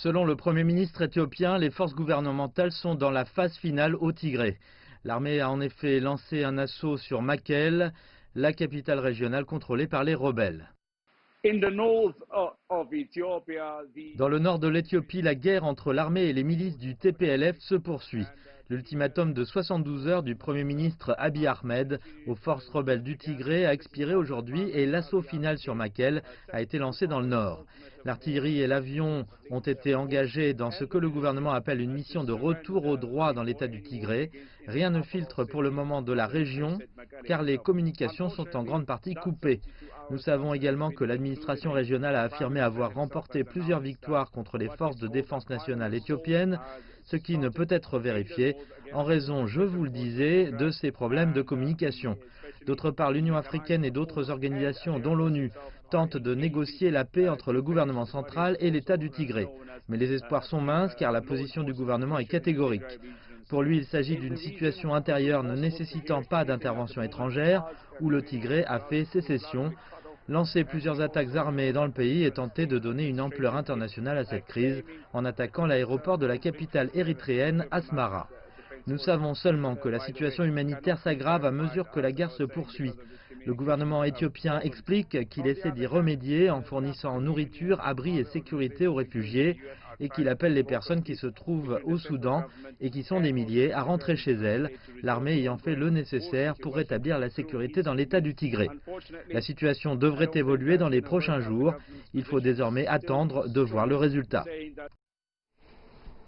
Selon le Premier ministre éthiopien, les forces gouvernementales sont dans la phase finale au Tigré. L'armée a en effet lancé un assaut sur Mekelle, la capitale régionale contrôlée par les rebelles. Dans le nord de l'Éthiopie, la guerre entre l'armée et les milices du TPLF se poursuit. L'ultimatum de 72 heures du Premier ministre Abiy Ahmed aux forces rebelles du Tigré a expiré aujourd'hui et l'assaut final sur Mekelle a été lancé dans le nord. L'artillerie et l'avion ont été engagés dans ce que le gouvernement appelle une mission de retour au droit dans l'état du Tigré. Rien ne filtre pour le moment de la région car les communications sont en grande partie coupées. Nous savons également que l'administration régionale a affirmé avoir remporté plusieurs victoires contre les forces de défense nationale éthiopiennes, ce qui ne peut être vérifié en raison, je vous le disais, de ces problèmes de communication. D'autre part, l'Union africaine et d'autres organisations, dont l'ONU, tentent de négocier la paix entre le gouvernement central et l'État du Tigré. Mais les espoirs sont minces car la position du gouvernement est catégorique. Pour lui, il s'agit d'une situation intérieure ne nécessitant pas d'intervention étrangère, où le Tigré a fait sécession, lancé plusieurs attaques armées dans le pays et tenté de donner une ampleur internationale à cette crise en attaquant l'aéroport de la capitale érythréenne Asmara. Nous savons seulement que la situation humanitaire s'aggrave à mesure que la guerre se poursuit. Le gouvernement éthiopien explique qu'il essaie d'y remédier en fournissant nourriture, abri et sécurité aux réfugiés et qu'il appelle les personnes qui se trouvent au Soudan et qui sont des milliers à rentrer chez elles, l'armée ayant fait le nécessaire pour rétablir la sécurité dans l'état du Tigré. La situation devrait évoluer dans les prochains jours. Il faut désormais attendre de voir le résultat.